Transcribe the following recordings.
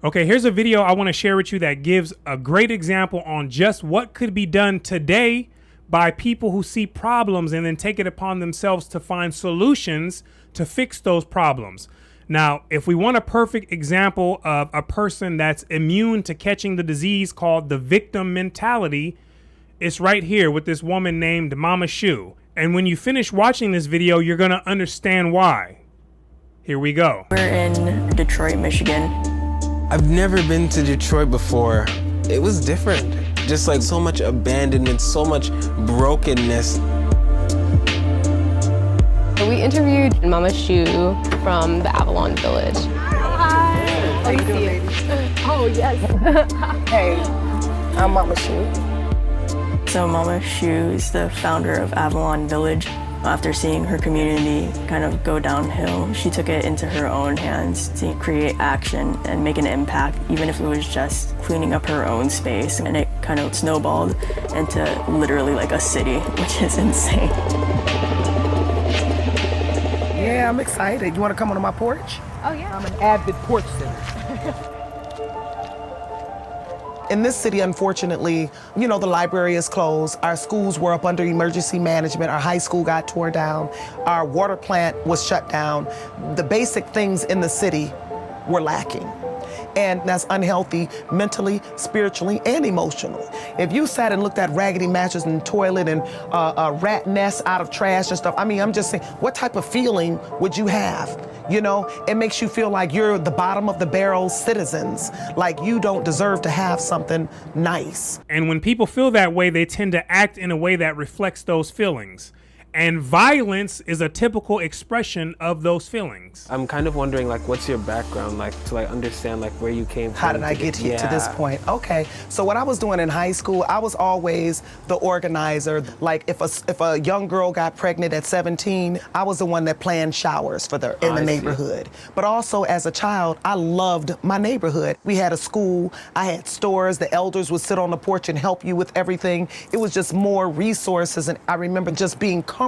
Okay, here's a video I want to share with you that gives a great example on just what could be done today by people who see problems and then take it upon themselves to find solutions to fix those problems. Now, if we want a perfect example of a person that's immune to catching the disease called the victim mentality, it's right here with this woman named Mama Shu. And when you finish watching this video, you're going to understand why. Here we go. We're in Detroit, Michigan. I've never been to Detroit before. It was different. Just like so much abandonment, so much brokenness. We interviewed Mama Shu from the Avalon Village. Hi. How you doing? Oh, yes. Hey, I'm Mama Shu. So Mama Shu is the founder of Avalon Village. After seeing her community kind of go downhill, she took it into her own hands to create action and make an impact, even if it was just cleaning up her own space. And it kind of snowballed into literally like a city, which is insane. Yeah, I'm excited. You want to come onto my porch? Oh, yeah. I'm an avid porch sitter. In this city, unfortunately, you know, the library is closed. Our schools were up under emergency management. Our high school got torn down. Our water plant was shut down. The basic things in the city were lacking. And that's unhealthy mentally, spiritually, and emotionally. If you sat and looked at raggedy mattresses and toilet and rat nests out of trash and stuff, I mean, I'm just saying, what type of feeling would you have? You know, it makes you feel like you're the bottom of the barrel citizens, like you don't deserve to have something nice. And when people feel that way, they tend to act in a way that reflects those feelings. And violence is a typical expression of those feelings. I'm kind of wondering, like, what's your background, like, to like understand like where you came from? How did I get here to this point? Okay, so what I was doing in high school, I was always the organizer. Like if a young girl got pregnant at 17, I was the one that planned showers for in the neighborhood. But also as a child, I loved my neighborhood. We had a school, I had stores, the elders would sit on the porch and help you with everything. It was just more resources, and I remember just being comfortable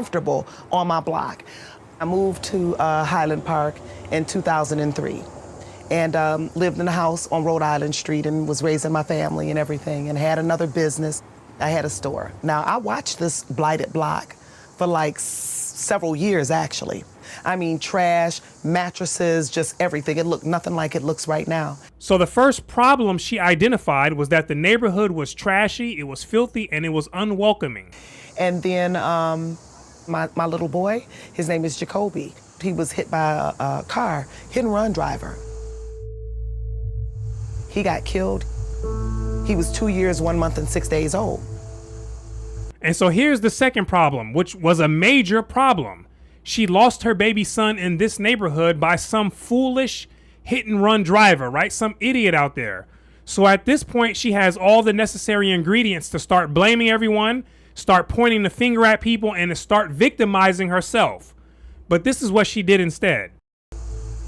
on my block. I moved to Highland Park in 2003 and lived in a house on Rhode Island Street and was raising my family and everything and had another business. I had a store. Now, I watched this blighted block for like several years, actually. I mean, trash, mattresses, just everything. It looked nothing like it looks right now. So the first problem she identified was that the neighborhood was trashy, it was filthy, and it was unwelcoming. And then my little boy, his name is Jacoby. He was hit by a car, hit and run driver. He got killed. He was 2 years, 1 month, and 6 days old. And so here's the second problem, which was a major problem. She lost her baby son in this neighborhood by some foolish hit and run driver, right? Some idiot out there. So at this point, she has all the necessary ingredients to start blaming everyone, start pointing the finger at people, and to start victimizing herself. But this is what she did instead.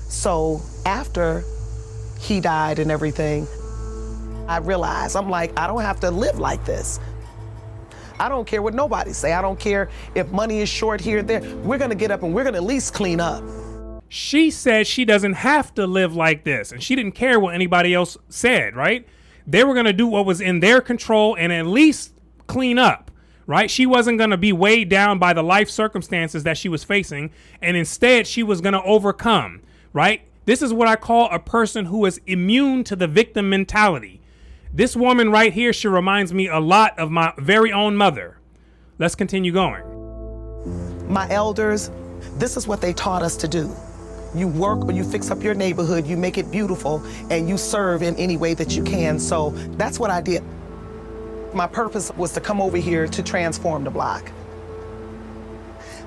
So after he died and everything, I realized, I'm like, I don't have to live like this. I don't care what nobody say. I don't care if money is short here and there. We're gonna get up and we're gonna at least clean up. She said she doesn't have to live like this, and she didn't care what anybody else said, right? They were gonna do what was in their control and at least clean up. Right? She wasn't going to be weighed down by the life circumstances that she was facing, and instead she was going to overcome, right? This is what I call a person who is immune to the victim mentality. This woman right here, she reminds me a lot of my very own mother. Let's continue going. My elders, this is what they taught us to do. You work or you fix up your neighborhood, you make it beautiful, and you serve in any way that you can. So that's what I did. My purpose was to come over here to transform the block.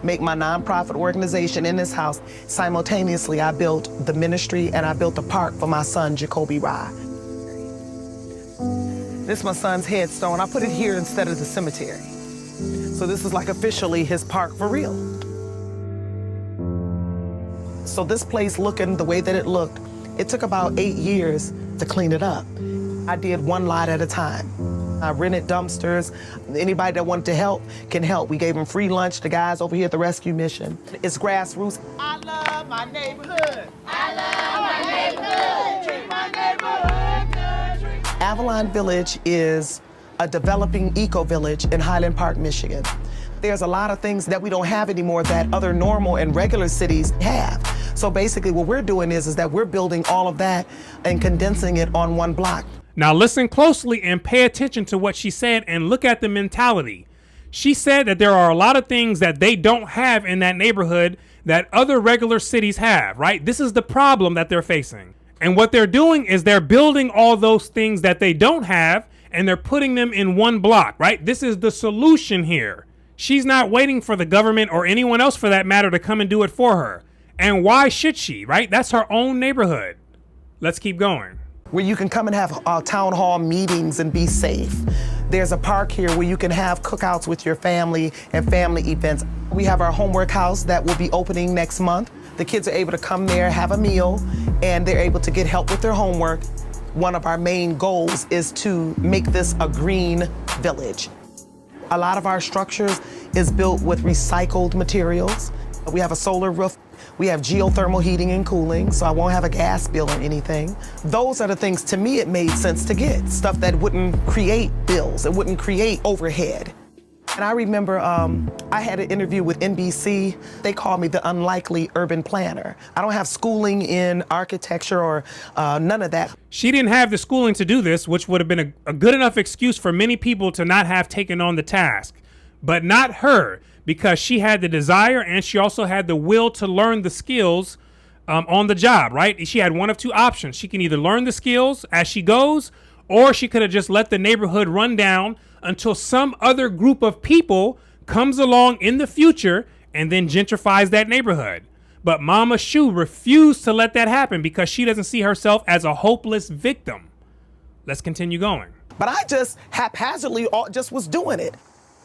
Make my nonprofit organization in this house. Simultaneously, I built the ministry and I built the park for my son, Jacoby Rye. This is my son's headstone. I put it here instead of the cemetery. So this is like officially his park for real. So this place looking the way that it looked, it took about 8 years to clean it up. I did one lot at a time. I rented dumpsters. Anybody that wanted to help can help. We gave them free lunch, the guys over here at the rescue mission. It's grassroots. I love my neighborhood. I love my neighborhood. Treat my neighborhood. Avalon Village is a developing eco-village in Highland Park, Michigan. There's a lot of things that we don't have anymore that other normal and regular cities have. So basically what we're doing is that we're building all of that and condensing it on one block. Now listen closely and pay attention to what she said and look at the mentality. She said that there are a lot of things that they don't have in that neighborhood that other regular cities have, right? This is the problem that they're facing. And what they're doing is they're building all those things that they don't have and they're putting them in one block, right? This is the solution here. She's not waiting for the government or anyone else for that matter to come and do it for her. And why should she, right? That's her own neighborhood. Let's keep going. Where you can come and have town hall meetings and be safe. There's a park here where you can have cookouts with your family and family events. We have our homework house that will be opening next month. The kids are able to come there, have a meal, and they're able to get help with their homework. One of our main goals is to make this a green village. A lot of our structures is built with recycled materials. We have a solar roof. We have geothermal heating and cooling, so I won't have a gas bill or anything. Those are the things, to me, it made sense to get. Stuff that wouldn't create bills, it wouldn't create overhead. And I remember I had an interview with NBC. They called me the unlikely urban planner. I don't have schooling in architecture or none of that. She didn't have the schooling to do this, which would have been a good enough excuse for many people to not have taken on the task. But not her, because she had the desire and she also had the will to learn the skills on the job, right? She had one of two options. She can either learn the skills as she goes, or she could have just let the neighborhood run down until some other group of people comes along in the future and then gentrifies that neighborhood. But Mama Shu refused to let that happen because she doesn't see herself as a hopeless victim. Let's continue going. But I just haphazardly just was doing it,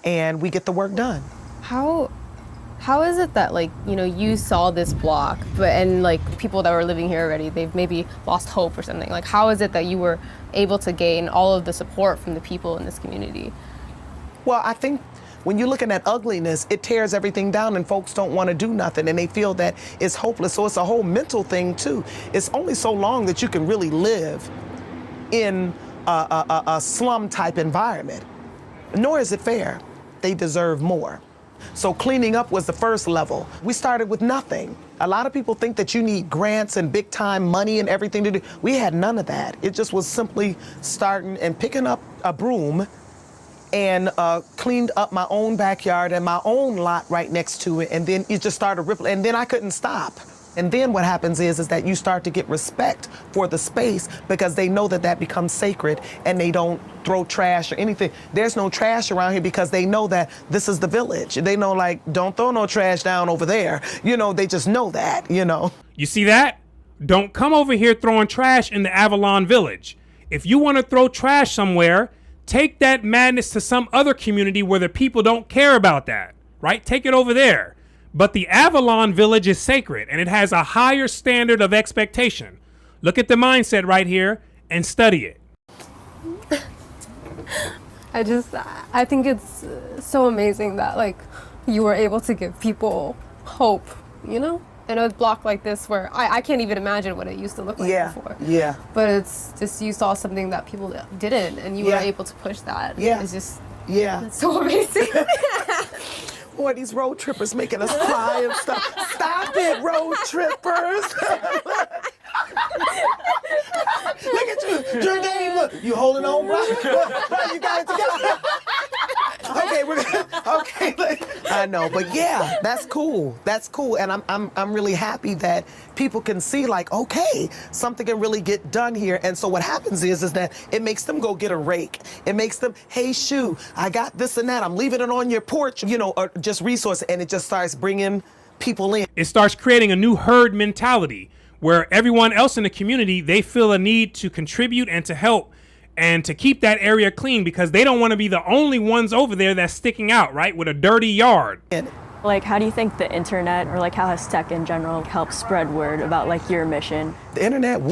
and we get the work done. How is it that, like, you know, you saw this block, and like people that were living here already, they've maybe lost hope or something? Like, how is it that you were able to gain all of the support from the people in this community? Well, I think when you're looking at ugliness, it tears everything down and folks don't want to do nothing and they feel that it's hopeless. So it's a whole mental thing too. It's only so long that you can really live in a slum type environment. Nor is it fair. They deserve more. So cleaning up was the first level. We started with nothing. A lot of people think that you need grants and big time money and everything to do. We had none of that. It just was simply starting and picking up a broom and cleaned up my own backyard and my own lot right next to it. And then it just started rippling, and then I couldn't stop. And then what happens is that you start to get respect for the space because they know that that becomes sacred and they don't throw trash or anything. There's no trash around here because they know that this is the village. They know, like, don't throw no trash down over there. You know, they just know that, you know. You see that? Don't come over here throwing trash in the Avalon Village. If you want to throw trash somewhere, take that madness to some other community where the people don't care about that, right? Take it over there. But the Avalon Village is sacred and it has a higher standard of expectation. Look at the mindset right here and study it. I think it's so amazing that, like, you were able to give people hope, you know? In a block like this where I can't even imagine what it used to look like before. Yeah. But it's just, you saw something that people didn't and you were able to push that. Yeah. It's just, Yeah. it's so amazing. Boy, these road trippers making us cry and stuff. Stop it, road trippers. Look at you, Jardine, look. You holding on, bro? You got it together. Okay, I know, but yeah, that's cool. That's cool, and I'm really happy that people can see, like, okay, something can really get done here. And so what happens is that it makes them go get a rake. It makes them, hey, Shu, I got this and that. I'm leaving it on your porch, you know, or just resource, and it just starts bringing people in. It starts creating a new herd mentality where everyone else in the community, they feel a need to contribute and to help and to keep that area clean because they don't want to be the only ones over there that's sticking out, right, with a dirty yard. Like, how do you think the internet, or like how has tech in general helped spread word about like your mission? The internet,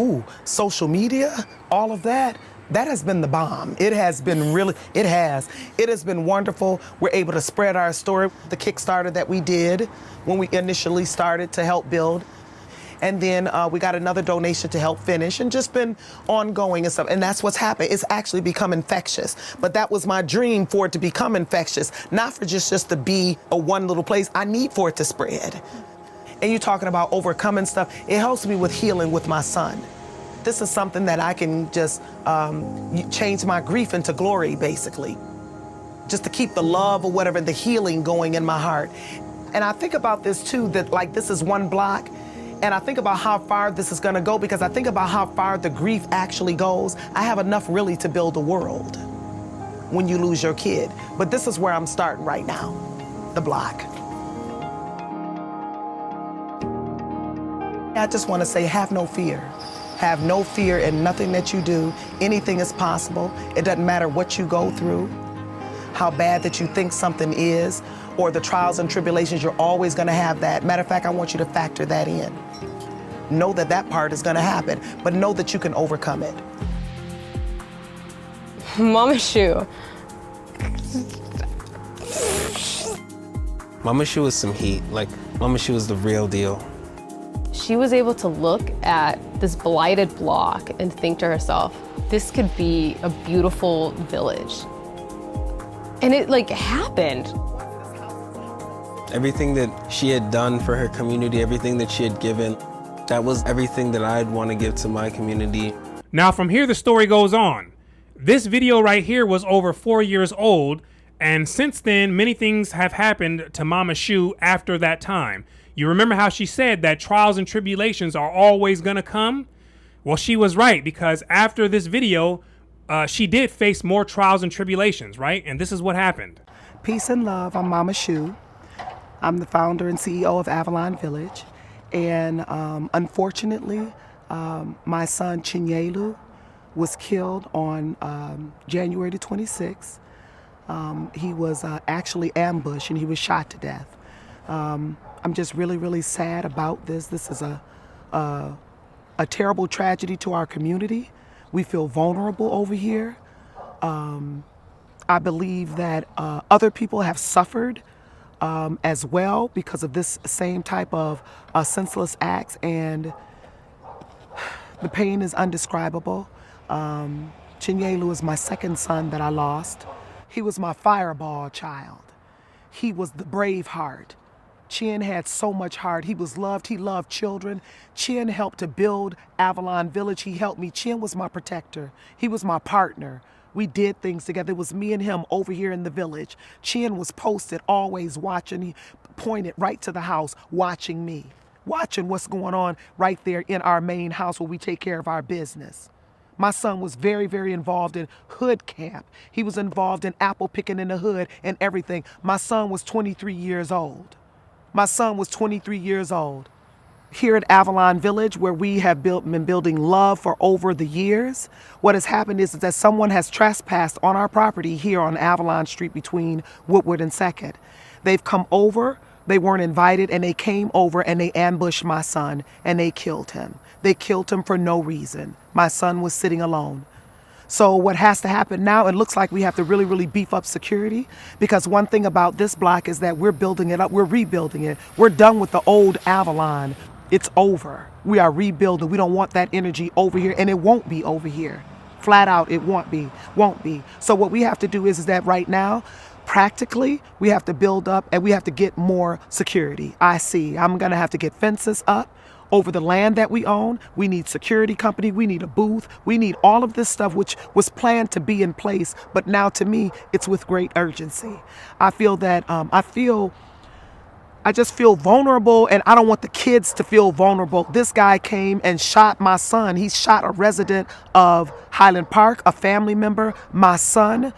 social media, all of that, that has been the bomb. It has been really, it has been wonderful. We're able to spread our story. The Kickstarter that we did when we initially started to help build. And then we got another donation to help finish, and just been ongoing and stuff. And that's what's happened. It's actually become infectious. But that was my dream, for it to become infectious, not for just to be a one little place. I need for it to spread. And you're talking about overcoming stuff. It helps me with healing with my son. This is something that I can just change my grief into glory, basically. Just to keep the love or whatever, the healing going in my heart. And I think about this too, that like this is one block, and I think about how far this is gonna go, because I think about how far the grief actually goes. I have enough really to build a world when you lose your kid. But this is where I'm starting right now, the block. I just wanna say, have no fear. Have no fear in nothing that you do. Anything is possible. It doesn't matter what you go through, how bad that you think something is, or the trials and tribulations. You're always gonna have that. Matter of fact, I want you to factor that in. Know that that part is gonna happen, but know that you can overcome it. Mama Shu. Mama Shu was some heat. Like, Mama Shu was the real deal. She was able to look at this blighted block and think to herself, this could be a beautiful village. And it like happened. Everything that she had done for her community, everything that she had given, that was everything that I'd want to give to my community. Now from here, the story goes on. This video right here was over 4 years old, and since then, many things have happened to Mama Shu after that time. You remember how she said that trials and tribulations are always gonna come? Well, she was right, because after this video, she did face more trials and tribulations, right? And this is what happened. Peace and love, I'm Mama Shu. I'm the founder and CEO of Avalon Village. And unfortunately, my son Chinyelu was killed on January the 26th. He was actually ambushed and he was shot to death. I'm just really, really sad about this. This is a terrible tragedy to our community. We feel vulnerable over here. I believe that other people have suffered as well because of this same type of senseless acts, and the pain is undescribable. Chinyelu is my second son that I lost. He was my fireball child. He was the brave heart. Chin had so much heart. He was loved. He loved children. Chin helped to build Avalon Village. He helped me. Chin was my protector. He was my partner. We did things together. It was me and him over here in the village. Chin was posted, always watching. He pointed right to the house, watching me, watching what's going on right there in our main house where we take care of our business. My son was very, very involved in hood camp. He was involved in apple picking in the hood and everything. My son was 23 years old. My son was 23 years old. Here at Avalon Village, where we have been building love for over the years, what has happened is that someone has trespassed on our property here on Avalon Street between Woodward and 2nd. They've come over, they weren't invited, and they came over and they ambushed my son and they killed him. They killed him for no reason. My son was sitting alone. So what has to happen now, it looks like we have to really, really beef up security, because one thing about this block is that we're building it up, we're rebuilding it. We're done with the old Avalon. It's over. We are rebuilding. We don't want that energy over here, and it won't be over here. Flat out, it won't be. So what we have to do is that right now, practically, we have to build up and we have to get more security. I'm gonna have to get fences up over the land that we own. We need security company, we need a booth, we need all of this stuff which was planned to be in place, but now to me, it's with great urgency. I feel that, I just feel vulnerable, and I don't want the kids to feel vulnerable. This guy came and shot my son. He shot a resident of Highland Park, a family member, my son,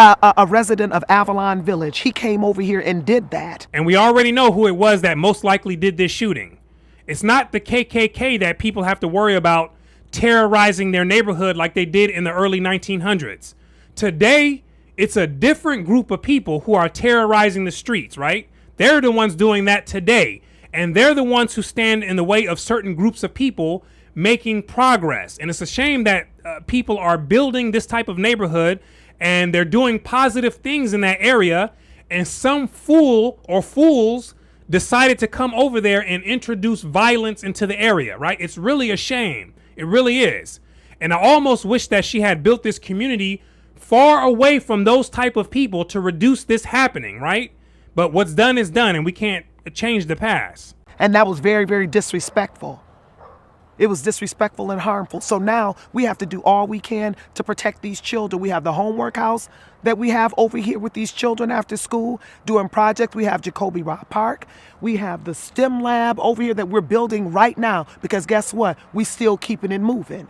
a resident of Avalon Village. He came over here and did that. And we already know who it was that most likely did this shooting. It's not the KKK that people have to worry about terrorizing their neighborhood like they did in the early 1900s. Today, it's a different group of people who are terrorizing the streets, right? They're the ones doing that today. And they're the ones who stand in the way of certain groups of people making progress. And it's a shame that people are building this type of neighborhood and they're doing positive things in that area, and some fool or fools decided to come over there and introduce violence into the area, right? It's really a shame. It really is. And I almost wish that she had built this community far away from those type of people to reduce this happening, right? But what's done is done, and we can't change the past. And that was very, very disrespectful. It was disrespectful and harmful. So now we have to do all we can to protect these children. We have the homework house that we have over here with these children after school doing projects. We have Jacoby Rock Park. We have the STEM lab over here that we're building right now, because guess what? We still keeping it moving.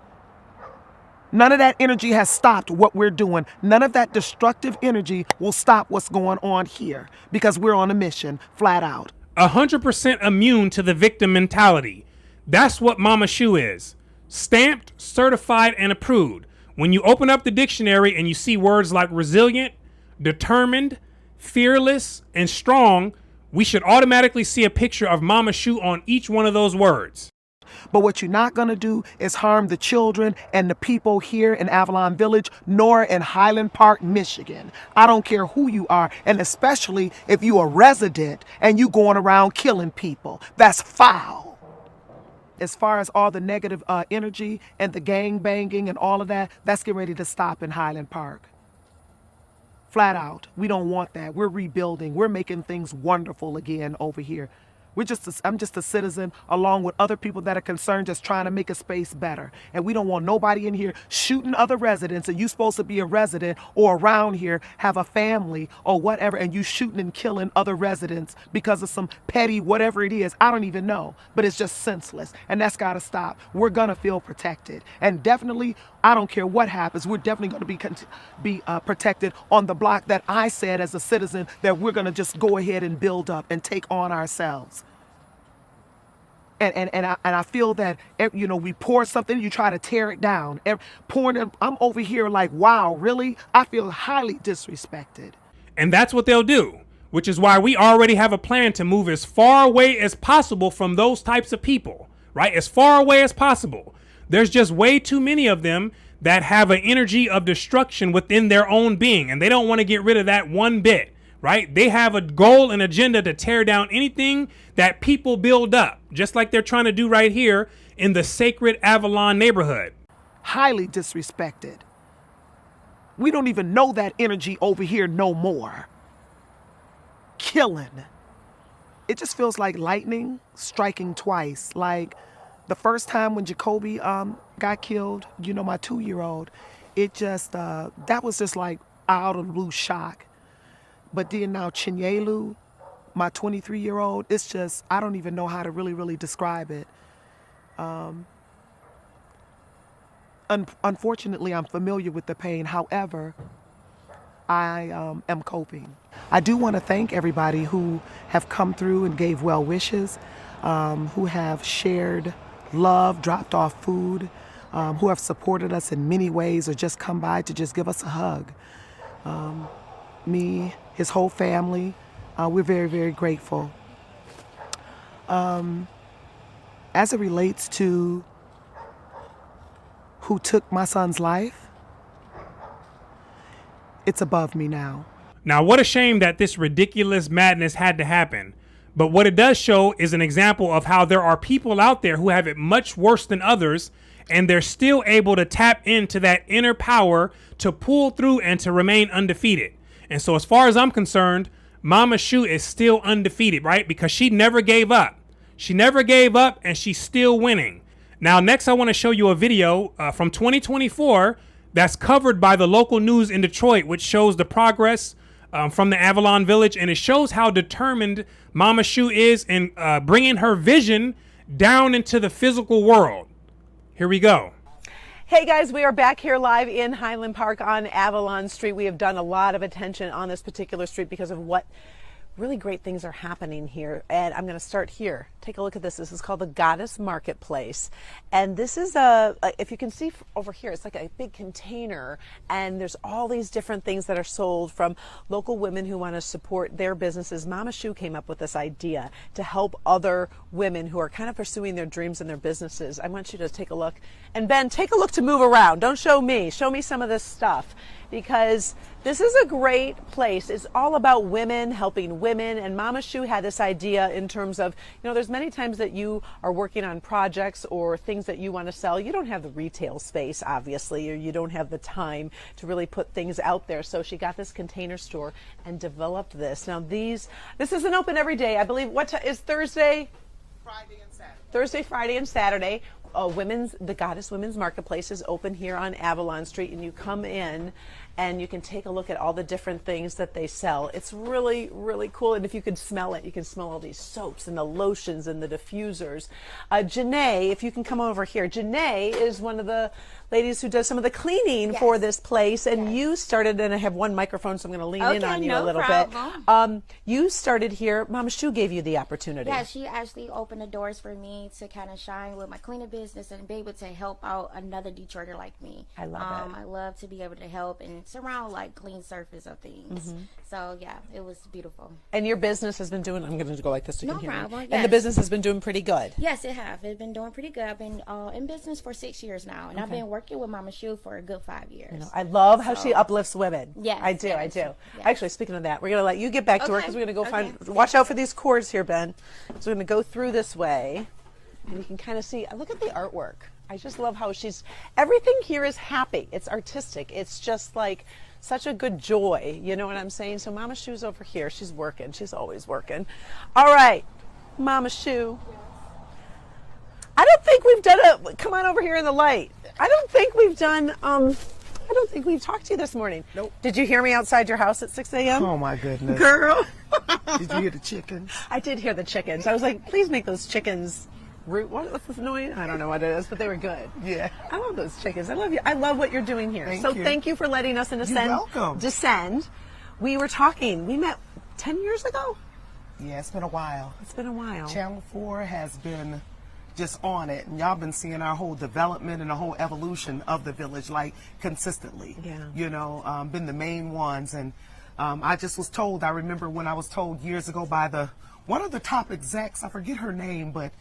None of that energy has stopped what we're doing. None of that destructive energy will stop what's going on here, because we're on a mission, flat out. 100% immune to the victim mentality. That's what Mama Shu is. Stamped, certified, and approved. When you open up the dictionary and you see words like resilient, determined, fearless, and strong, we should automatically see a picture of Mama Shu on each one of those words. But what you're not going to do is harm the children and the people here in Avalon Village, nor in Highland Park, Michigan. I don't care who you are, and especially if you're a resident and you going around killing people. That's foul. As far as all the negative energy and the gang banging and all of that, that's getting ready to stop in Highland Park. Flat out. We don't want that. We're rebuilding. We're making things wonderful again over here. I'm just a citizen along with other people that are concerned, just trying to make a space better. And we don't want nobody in here shooting other residents, and you supposed to be a resident or around here, have a family or whatever, and you shooting and killing other residents because of some petty whatever it is. I don't even know, but it's just senseless, and that's got to stop. We're going to feel protected, and definitely, I don't care what happens, we're definitely going to be protected on the block that I said as a citizen that we're going to just go ahead and build up and take on ourselves. And I feel that, you know, we pour something, you try to tear it down. I'm over here like, wow, really? I feel highly disrespected. And that's what they'll do, which is why we already have a plan to move as far away as possible from those types of people, right? As far away as possible. There's just way too many of them that have an energy of destruction within their own being, and they don't want to get rid of that one bit. Right? They have a goal and agenda to tear down anything that people build up, just like they're trying to do right here in the sacred Avalon neighborhood. Highly disrespected. We don't even know that energy over here no more. Killing. It just feels like lightning striking twice. Like the first time when Jacoby got killed, you know, my 2-year-old, it just, that was just like out of the blue shock. But then now Chinyelu, my 23-year-old, it's just, I don't even know how to really describe it. Unfortunately, I'm familiar with the pain. However, I am coping. I do want to thank everybody who have come through and gave well wishes, who have shared love, dropped off food, who have supported us in many ways or just come by to just give us a hug. Me, his whole family, we're very grateful. As it relates to who took my son's life, it's above me now. Now, what a shame that this ridiculous madness had to happen. But what it does show is an example of how there are people out there who have it much worse than others, and they're still able to tap into that inner power to pull through and to remain undefeated. And so as far as I'm concerned, Mama Shu is still undefeated, right? Because she never gave up. She never gave up, and she's still winning. Now, next, I want to show you a video from 2024 that's covered by the local news in Detroit, which shows the progress from the Avalon Village, and it shows how determined Mama Shu is in bringing her vision down into the physical world. Here we go. Hey guys, we are back here live in Highland Park on Avalon Street. We have done a lot of attention on this particular street because of what really great things are happening here. And I'm going to start here. Take a look at this. This is called the Goddess Marketplace. And this is if you can see over here, it's like a big container, and there's all these different things that are sold from local women who want to support their businesses. Mama Shu came up with this idea to help other women who are kind of pursuing their dreams and their businesses. I want you to take a look. And Ben, take a look to move around. Don't show me. Show me some of this stuff. because this is a great place. It's all about women, helping women. And Mama Shu had this idea in terms of, there's many times that you are working on projects or things that you want to sell. You don't have the retail space, obviously, or you don't have the time to really put things out there. So she got this container store and developed this. Now this isn't open every day. I believe, is Thursday? Friday and Saturday. Thursday, Friday, and Saturday. The Goddess Women's Marketplace is open here on Avalon Street, and you come in and you can take a look at all the different things that they sell. It's really, really cool. And if you could smell it, you can smell all these soaps and the lotions and the diffusers. Janae, if you can come over here. Janae is one of the ladies who does some of the cleaning for this place. And you started, and I have one microphone, so I'm going to lean in on you a little bit. You started here. Mama Shu gave you the opportunity. Yeah, she actually opened the doors for me to kind of shine with my cleaning business and be able to help out another Detroiter like me. I love it. I love to be able to help and surround like clean surface of things. So yeah, it was beautiful. And your business has been doing, I'm going to go like this so you No can hear problem, me. yes. And the business has been doing pretty good. Yes, it have. It's been doing pretty good. I've been in business for 6 years now, and I've been working with Mama Shu for a good 5 years. I love how she uplifts women. Yes, I do. yes. Actually, speaking of that, we're going to let you get back to work because we're going to go watch out for these cords here, Ben. So we're going to go through this way, and you can kind of see, look at the artwork. I just love how everything here is happy. It's artistic. It's just like such a good joy. You know what I'm saying? So Mama Shu's over here. She's working. She's always working. All right, Mama Shu. I don't think we've done come on over here in the light. I don't think we've talked to you this morning. Nope. Did you hear me outside your house at 6 a.m.? Oh my goodness. Girl. Did you hear the chickens? I did hear the chickens. I was like, please make those chickens what's this noise? I don't know what it is, but they were good. Yeah. I love those chickens. I love you. I love what you're doing here. Thank you for letting us You're welcome. descend. We were talking. We met 10 years ago. Yeah, it's been a while. It's been a while. Channel 4 has been just on it, and y'all been seeing our whole development and the whole evolution of the village, like consistently. Yeah. Been the main ones, and I just was told. I remember when I was told years ago by one of the top execs. I forget her name, but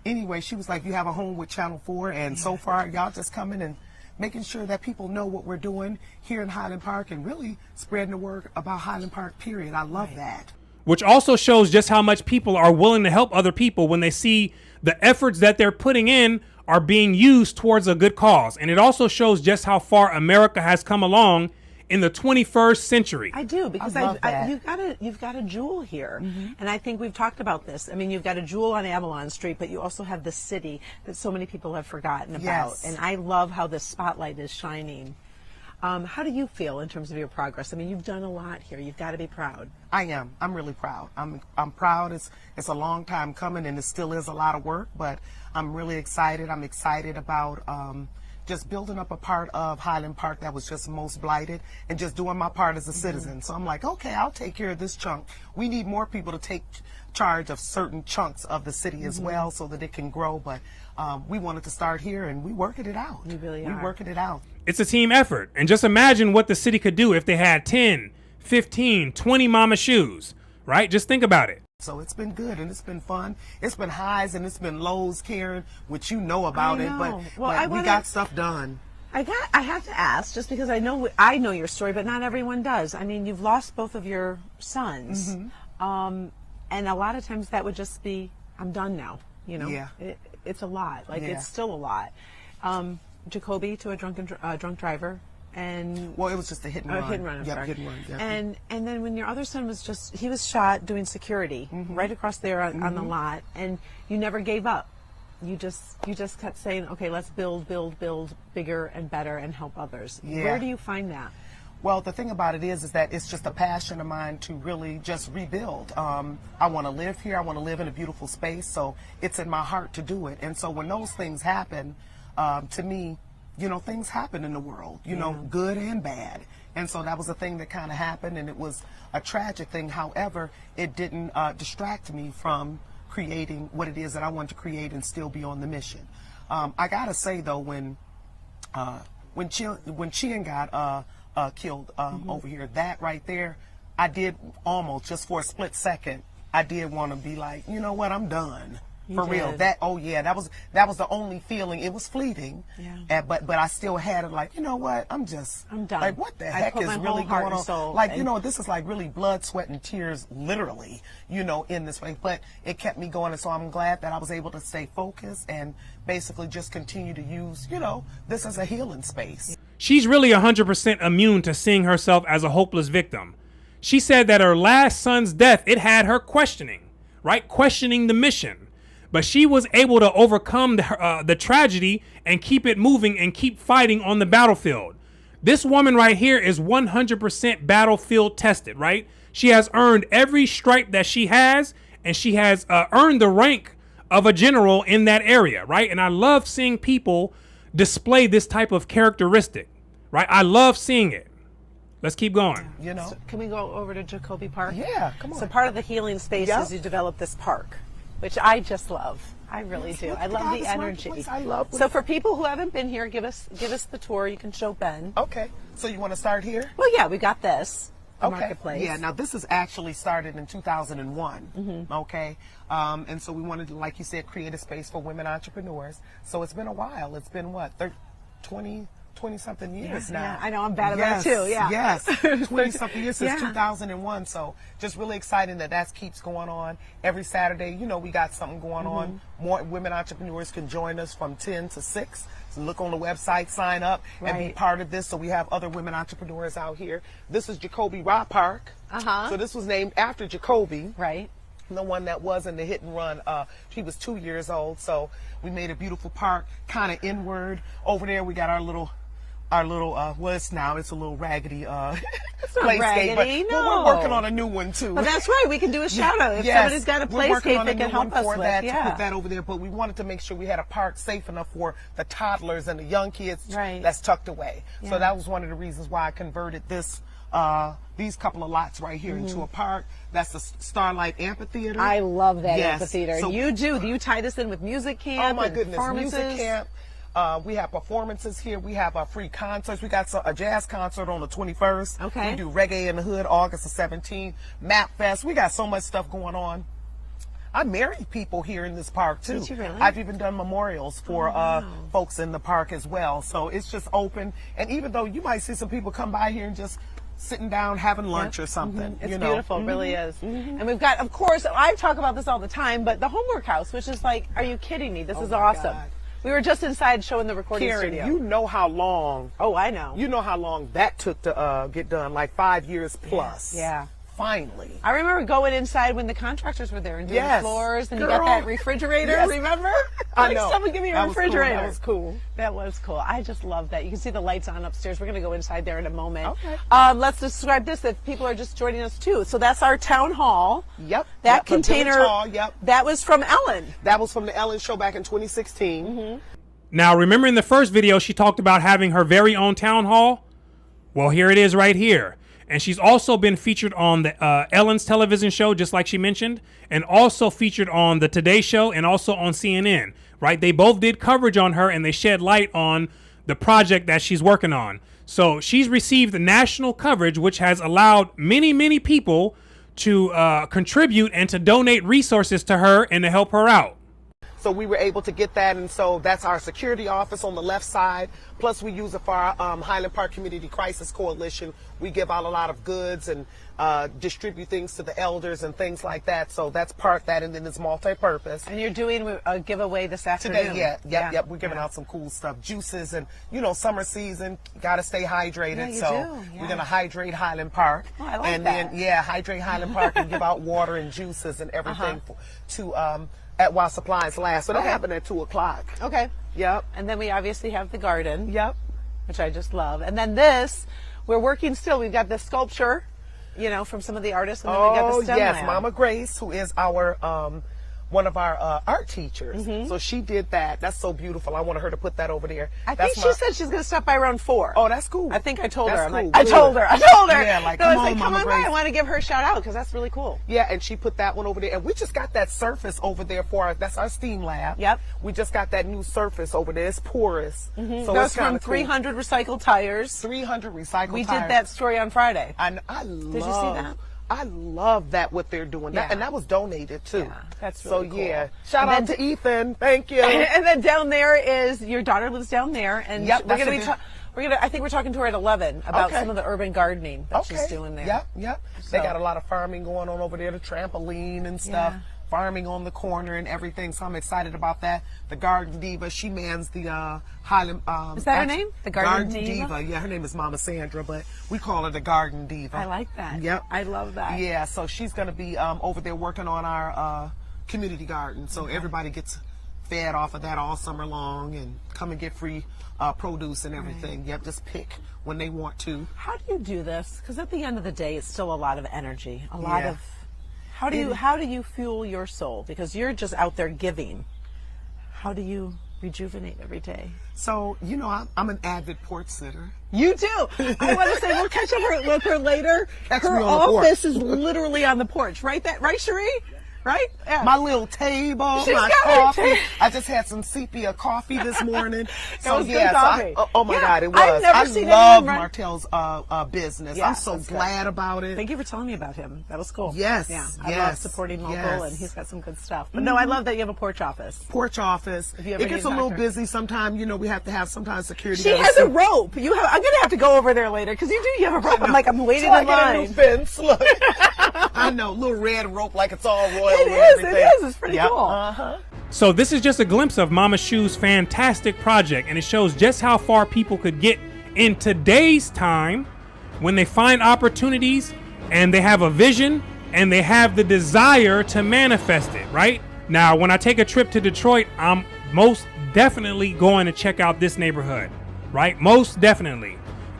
anyway, she was like, "You have a home with Channel 4," and so far, y'all just coming and making sure that people know what we're doing here in Highland Park, and really spreading the word about Highland Park. Period. I love that. Which also shows just how much people are willing to help other people when they see the efforts that they're putting in are being used towards a good cause. And it also shows just how far America has come along in the 21st century. I do, because you've got a jewel here. And I think we've talked about this. I mean, you've got a jewel on Avalon Street, but you also have the city that so many people have forgotten about. Yes. And I love how the spotlight is shining. How do you feel in terms of your progress? I mean, you've done a lot here. You've got to be proud. I am. I'm really proud. I'm proud. It's a long time coming, and it still is a lot of work, but I'm really excited. I'm excited about just building up a part of Highland Park that was just most blighted, and just doing my part as a citizen. So I'm like, okay, I'll take care of this chunk. We need more people to take charge of certain chunks of the city as well, so that it can grow. But we wanted to start here, and we working it out. We really are. We working it out. It's a team effort. And just imagine what the city could do if they had 10, 15, 20 Mama Shus, right? Just think about it. So it's been good, and it's been fun. It's been highs and it's been lows, Karen, which you know about it, but we got stuff done. I have to ask, just because I know your story, but not everyone does. I mean, you've lost both of your sons, and a lot of times that would just be, I'm done now. Yeah. It's a lot. It's still a lot. Jacoby to a drunk driver, and well, it was just a hit and run. Hit and run. I'm sorry. Hit and run. Yep. And then when your other son he was shot doing security right across there on the lot, and you never gave up. You just kept saying, okay, let's build bigger and better and help others. Yeah. Where do you find that? Well, the thing about it is that it's just a passion of mine to really just rebuild. I want to live here. I want to live in a beautiful space, so it's in my heart to do it. And so when those things happen, to me, things happen in the world, good and bad. And so that was a thing that kind of happened, and it was a tragic thing. However, it didn't distract me from creating what it is that I want to create and still be on the mission. I gotta say though, when Chien got killed over here, that right there, I did almost, just for a split second, I did want to be like, you know what, I'm done. For real. did. That that was the only feeling. It was fleeting. Yeah. But I still had it like, you know what? I'm done. Like, what the I heck put is my really whole heart going and on? soul Like, you in- know, this is like really blood, sweat, and tears, literally, you know, in this way. But it kept me going, and so I'm glad that I was able to stay focused and basically just continue to use, you know, this as a healing space. She's really 100% immune to seeing herself as a hopeless victim. She said that her last son's death, it had her questioning, right? Questioning the mission. But she was able to overcome the tragedy and keep it moving and keep fighting on the battlefield. This woman right here is 100% battlefield tested, right? She has earned every stripe that she has, and she has earned the rank of a general in that area, right? And I love seeing people display this type of characteristic, right? I love seeing it. Let's keep going. You know? So can we go over to Jacoby Park? Yeah, come on. So part of the healing space Yep. is you develop this park, which I just love. I really Yes, do. look I at love all the this energy. marketplace. I love So for people who haven't been here, give us the tour. You can show Ben. Okay. So you want to start here? Well, yeah, we got this. The Okay. marketplace. Yeah, now this is actually started in 2001. Okay. And so we wanted to, like you said, create a space for women entrepreneurs. So it's been a while. It's been what, 20 something years now. Yeah, I know, I'm bad at that too, yeah. Yes, 20 something years since Yeah. 2001. So just really exciting that keeps going on every Saturday. You know, we got something going on. More women entrepreneurs can join us from 10 to 6. So look on the website, sign up, and be Right. part of this. So we have other women entrepreneurs out here. This is Jacoby Rock Park. Uh-huh. So this was named after Jacoby. Right. The one that was in the hit and run. He was 2 years old, so we made a beautiful park, kind of inward. Over there, we got our little, well, it's a little raggedy playscape, raggedy, but we're working on a new one too. But that's right. We can do a shout out. If Yes, somebody's got a we're working playscape on they a can new help one us for with. that, to Yeah. put that over there. But we wanted to make sure we had a park safe enough for the toddlers and the young kids Right. that's tucked away. Yeah. So that was one of the reasons why I converted these couple of lots right here into a park. That's the Starlight Amphitheater. I love that Yes. amphitheater. So- you tie this in with music camp. Oh my and goodness, performances. music camp. We have performances here. We have free concerts. We got a jazz concert on the 21st. Okay. We do Reggae in the Hood August the 17th. Map Fest. We got so much stuff going on. I married people here in this park too. Did you really? I've even done memorials for folks in the park as well. So it's just open. And even though you might see some people come by here and just sitting down having lunch or something. It's you know. beautiful, it really is. And we've got, of course, I talk about this all the time, but the homework house, which is like, are you kidding me? This is my awesome. God. We were just inside showing the recording Karen, studio. you know how long Oh, I know. you know how long that took to get done, like 5 years plus. Yeah. Finally. I remember going inside when the contractors were there and doing Yes. floors, and you Girl. got that refrigerator. Yes. Remember? I Like, know. someone give me a That was cool. refrigerator. That was cool. That was cool. I just love that. You can see the lights on upstairs. We're going to go inside there in a moment. Okay. Let's describe this if people are just joining us too. So that's our town hall. Yep. That Yep, the Village container. Hall, yep. That was from Ellen. That was from the Ellen Show back in 2016. Now, remember in the first video, she talked about having her very own town hall? Well, here it is right here. And she's also been featured on the Ellen's television show, just like she mentioned, and also featured on the Today Show and also on CNN, right? They both did coverage on her, and they shed light on the project that she's working on. So she's received national coverage, which has allowed many, many people to contribute and to donate resources to her and to help her out. So we were able to get that, and so that's our security office on the left side. Plus, we use it for our Highland Park Community Crisis Coalition. We give out a lot of goods and distribute things to the elders and things like that. So that's part that, and then it's multi-purpose. And you're doing a giveaway this afternoon. Today, yep. We're giving out some cool stuff, juices, and summer season, got to stay hydrated. Yeah, you so do, yeah. we're gonna hydrate Highland Park, Oh, I like and that. then hydrate Highland Park and give out water and juices and everything at while supplies last. So that happened at 2:00. Okay. Yep. And then we obviously have the garden. Yep. Which I just love. And then this, we're working still. We've got the sculpture, from some of the artists. And then we got the STEM yes, lab. Mama Grace, who is our one of our art teachers. So she did that. That's so beautiful. I wanted her to put that over there. I think she said she's going to stop by around 4. Oh, that's cool. I think I told her. That's I'm cool. like, I Good. told her. Yeah, like, No, I was come like, on, come Mama on by. Grace. I want to give her a shout out because that's really cool. Yeah, and she put that one over there. And we just got that surface over there that's our STEAM lab. Yep. We just got that new surface over there. It's porous. So Goes it's from kind of 300 recycled tires. 300 recycled We tires. did that story on Friday. I love. Did you see that? I love that what they're doing. Yeah. And that was donated too. Yeah, that's really so cool. yeah. Shout And out then- to Ethan. Thank you. And then down there is your daughter lives down there, and Yep, we're that's gonna be. what We're gonna. I think we're talking to her at 11 about Okay. some of the urban gardening that she's doing there. Yep. They So- got a lot of farming going on over there, the trampoline and stuff. Yeah. Farming on the corner and everything, so I'm excited about that. The Garden Diva, she mans the Highland. Is that her name? The Garden Diva? Yeah, her name is Mama Sandra, but we call her the Garden Diva. I like that. Yep. I love that. Yeah, so she's gonna be over there working on our community garden, so everybody gets fed off of that all summer long and come and get free produce and everything. Right. Yep, just pick when they want to. How do you do this? Because at the end of the day, it's still a lot of energy, a lot Yeah. of. How do you fuel your soul? Because you're just out there giving. How do you rejuvenate every day? So, you know, I'm an avid porch sitter. You too. I want to say we'll catch up with her later. Catch Her me on the porch. office is literally on the porch, right? Right, Cherie? Right? Yeah. My little table, She's my got her coffee. table. I just had some sepia coffee this morning. It was good coffee. Oh my Yeah, God, it was. I've never I seen love anyone run- Martel's business. Yeah, I'm so that's good. glad about it. Thank you for telling me about him. That was cool. Yes, Yeah. I love yes, supporting local, yes. and he's got some good stuff. But no, I love that you have a porch office. Porch office. If you ever It gets need a a little doctor. busy sometimes. You know, we have to have sometimes security. She guards has a to- rope. I'm gonna have to go over there later because you have a rope. I'm like, I'm waiting Till I in get a new line. fence. Look, I know, little red rope like it's all royal. It and is. everything. It is. It's pretty Yep. cool. So this is just a glimpse of Mama Shu's fantastic project, and it shows just how far people could get in today's time when they find opportunities and they have a vision and they have the desire to manifest it, right? Now, when I take a trip to Detroit, I'm most definitely going to check out this neighborhood, right? Most definitely.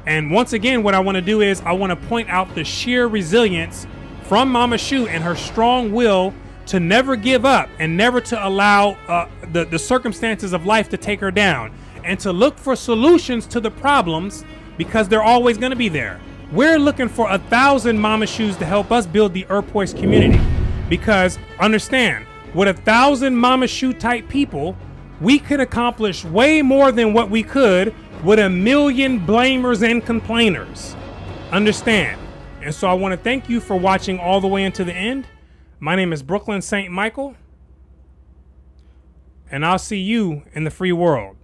And once again, what I want to do is I want to point out the sheer resilience from Mama Shu and her strong will to never give up and never to allow the circumstances of life to take her down, and to look for solutions to the problems because they're always going to be there. We're looking for 1,000 Mama Shus to help us build the Earpoise community, because understand, with 1,000 Mama Shu type people, we could accomplish way more than what we could with 1,000,000 blamers and complainers. Understand? And so I want to thank you for watching all the way into the end. My name is Brooklyn St. Michael, and I'll see you in the free world.